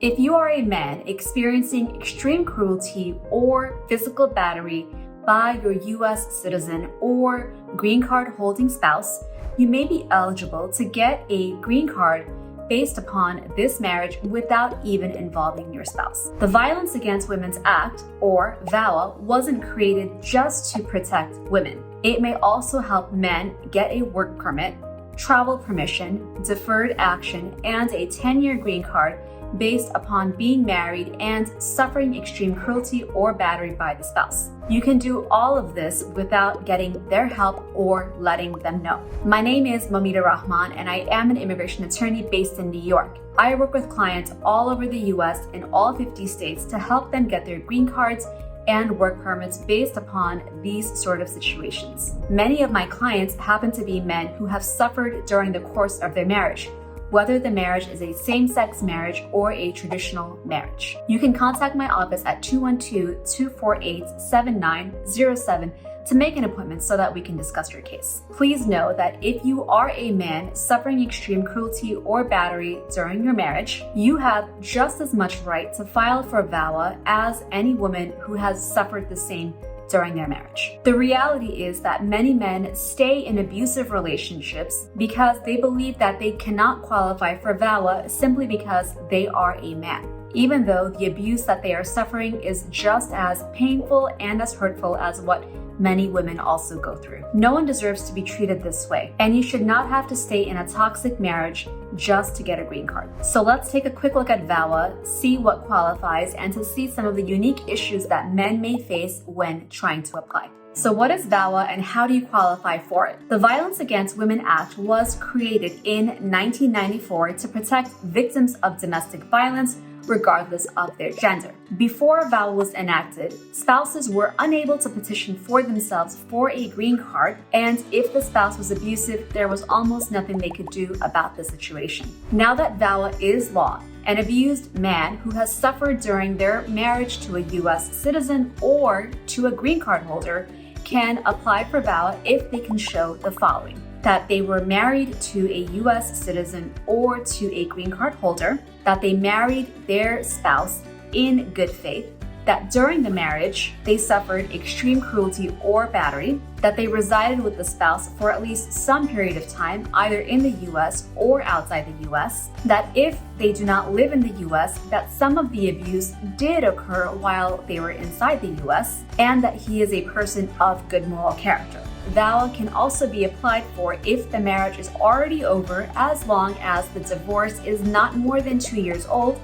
If you are a man experiencing extreme cruelty or physical battery by your U.S. citizen or green card holding spouse, you may be eligible to get a green card based upon this marriage without even involving your spouse. The Violence Against Women's Act, or VAWA, wasn't created just to protect women. It may also help men get a work permit, travel permission, deferred action, and a 10-year green card based upon being married and suffering extreme cruelty or battery by the spouse. You can do all of this without getting their help or letting them know. My name is Moumita Rahman, and I am an immigration attorney based in New York. I work with clients all over the US in all 50 states to help them get their green cards and work permits based upon these sort of situations. Many of my clients happen to be men who have suffered during the course of their marriage, whether the marriage is a same-sex marriage or a traditional marriage. You can contact my office at 212-248-7907 to make an appointment so that we can discuss your case. Please know that if you are a man suffering extreme cruelty or battery during your marriage, you have just as much right to file for VAWA as any woman who has suffered the same during their marriage. The reality is that many men stay in abusive relationships because they believe that they cannot qualify for VAWA simply because they are a man, even though the abuse that they are suffering is just as painful and as hurtful as what many women also go through. No one deserves to be treated this way, and you should not have to stay in a toxic marriage just to get a green card. So let's take a quick look at VAWA, see what qualifies, and to see some of the unique issues that men may face when trying to apply. So what is VAWA and how do you qualify for it? The Violence Against Women Act was created in 1994 to protect victims of domestic violence regardless of their gender. Before VAWA was enacted, spouses were unable to petition for themselves for a green card, and if the spouse was abusive, there was almost nothing they could do about the situation. Now that VAWA is law, an abused man who has suffered during their marriage to a U.S. citizen or to a green card holder can apply for VAWA if they can show the following: that they were married to a U.S. citizen or to a green card holder, that they married their spouse in good faith, that during the marriage they suffered extreme cruelty or battery, that they resided with the spouse for at least some period of time, either in the U.S. or outside the U.S., that if they do not live in the U.S., that some of the abuse did occur while they were inside the U.S., and that he is a person of good moral character. VAWA can also be applied for if the marriage is already over, as long as the divorce is not more than 2 years old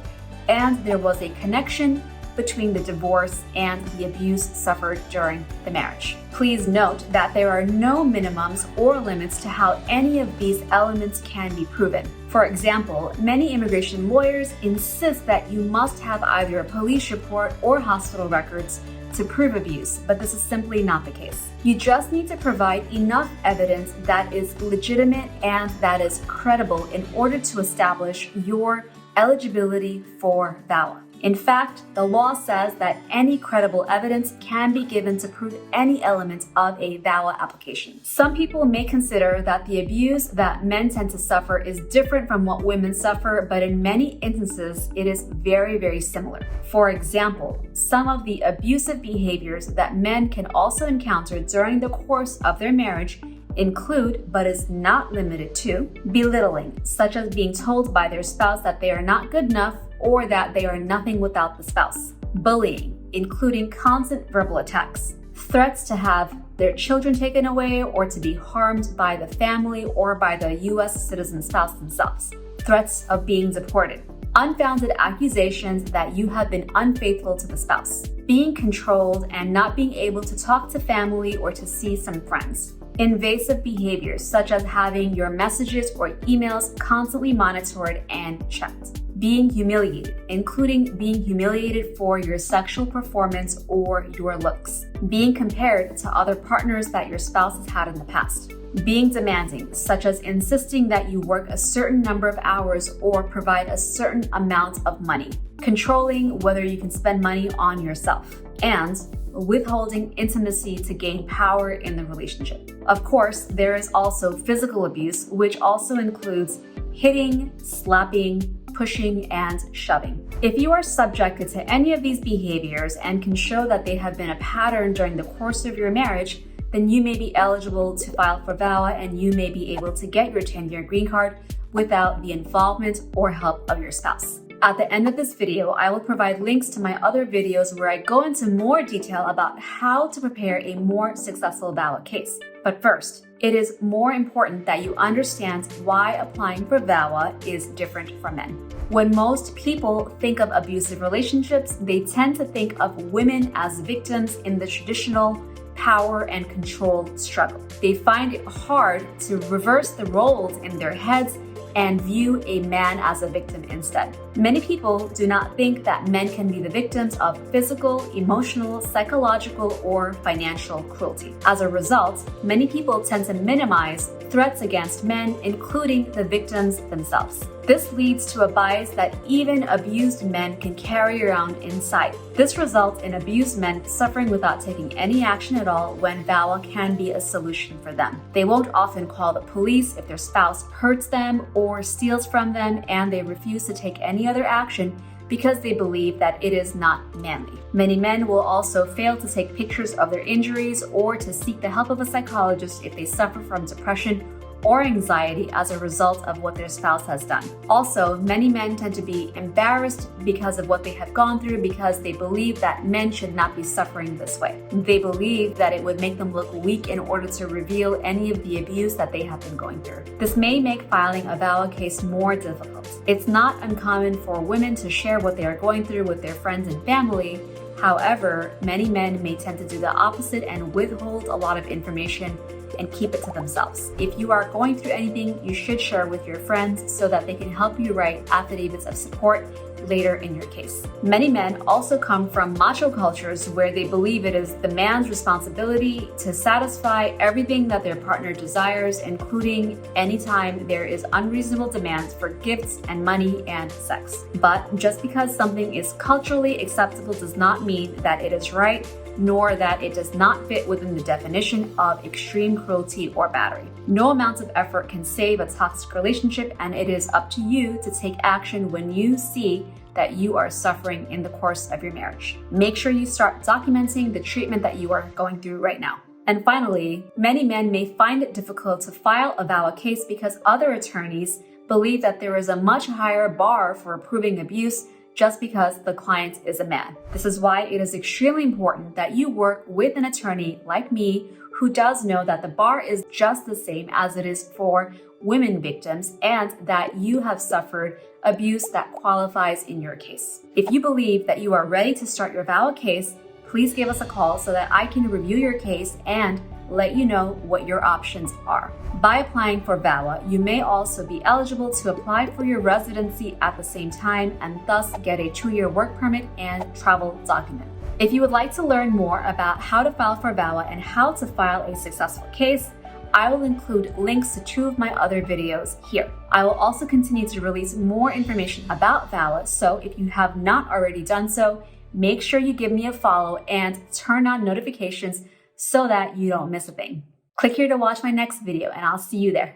and there was a connection between the divorce and the abuse suffered during the marriage. Please note that there are no minimums or limits to how any of these elements can be proven. For example, many immigration lawyers insist that you must have either a police report or hospital records to prove abuse, but this is simply not the case. You just need to provide enough evidence that is legitimate and that is credible in order to establish your eligibility for VAWA. In fact, the law says that any credible evidence can be given to prove any element of a VAWA application. Some people may consider that the abuse that men tend to suffer is different from what women suffer, but in many instances, it is very, very similar. For example, some of the abusive behaviors that men can also encounter during the course of their marriage include, but is not limited to, belittling, such as being told by their spouse that they are not good enough or that they are nothing without the spouse. Bullying, including constant verbal attacks. Threats to have their children taken away or to be harmed by the family or by the U.S. citizen spouse themselves. Threats of being deported. Unfounded accusations that you have been unfaithful to the spouse. Being controlled and not being able to talk to family or to see some friends. Invasive behaviors such as having your messages or emails constantly monitored and checked. Being humiliated, including being humiliated for your sexual performance or your looks. Being compared to other partners that your spouse has had in the past. Being demanding, such as insisting that you work a certain number of hours or provide a certain amount of money. Controlling whether you can spend money on yourself. And withholding intimacy to gain power in the relationship. Of course, there is also physical abuse, which also includes hitting, slapping, pushing, and shoving. If you are subjected to any of these behaviors and can show that they have been a pattern during the course of your marriage, then you may be eligible to file for VAWA and you may be able to get your 10-year green card without the involvement or help of your spouse. At the end of this video, I will provide links to my other videos where I go into more detail about how to prepare a more successful VAWA case. But first, it is more important that you understand why applying for VAWA is different from men. When most people think of abusive relationships, they tend to think of women as victims in the traditional power and control struggle. They find it hard to reverse the roles in their heads and view a man as a victim instead. Many people do not think that men can be the victims of physical, emotional, psychological, or financial cruelty. As a result, many people tend to minimize threats against men, including the victims themselves. This leads to a bias that even abused men can carry around inside. This results in abused men suffering without taking any action at all when VAWA can be a solution for them. They won't often call the police if their spouse hurts them or steals from them, and they refuse to take any other action because they believe that it is not manly. Many men will also fail to take pictures of their injuries or to seek the help of a psychologist if they suffer from depression or anxiety as a result of what their spouse has done. Also, many men tend to be embarrassed because of what they have gone through because they believe that men should not be suffering this way. They believe that it would make them look weak in order to reveal any of the abuse that they have been going through. This may make filing a VAWA case more difficult. It's not uncommon for women to share what they are going through with their friends and family. However, many men may tend to do the opposite and withhold a lot of information and keep it to themselves. If you are going through anything, you should share with your friends so that they can help you write affidavits of support later in your case. Many men also come from macho cultures where they believe it is the man's responsibility to satisfy everything that their partner desires, including anytime there is unreasonable demands for gifts and money and sex. But just because something is culturally acceptable does not mean that it is right, nor that it does not fit within the definition of extreme cruelty or battery. No amount of effort can save a toxic relationship, and it is up to you to take action when you see that you are suffering in the course of your marriage. Make sure you start documenting the treatment that you are going through right now. And finally, many men may find it difficult to file a VAWA case because other attorneys believe that there is a much higher bar for proving abuse just because the client is a man. This is why it is extremely important that you work with an attorney like me who does know that the bar is just the same as it is for women victims and that you have suffered abuse that qualifies in your case. If you believe that you are ready to start your VAWA case, please give us a call so that I can review your case and let you know what your options are. By applying for VAWA, you may also be eligible to apply for your residency at the same time and thus get a 2-year work permit and travel document. If you would like to learn more about how to file for VAWA and how to file a successful case, I will include links to 2 of my other videos here. I will also continue to release more information about VAWA, so if you have not already done so, make sure you give me a follow and turn on notifications so that you don't miss a thing. Click here to watch my next video and I'll see you there.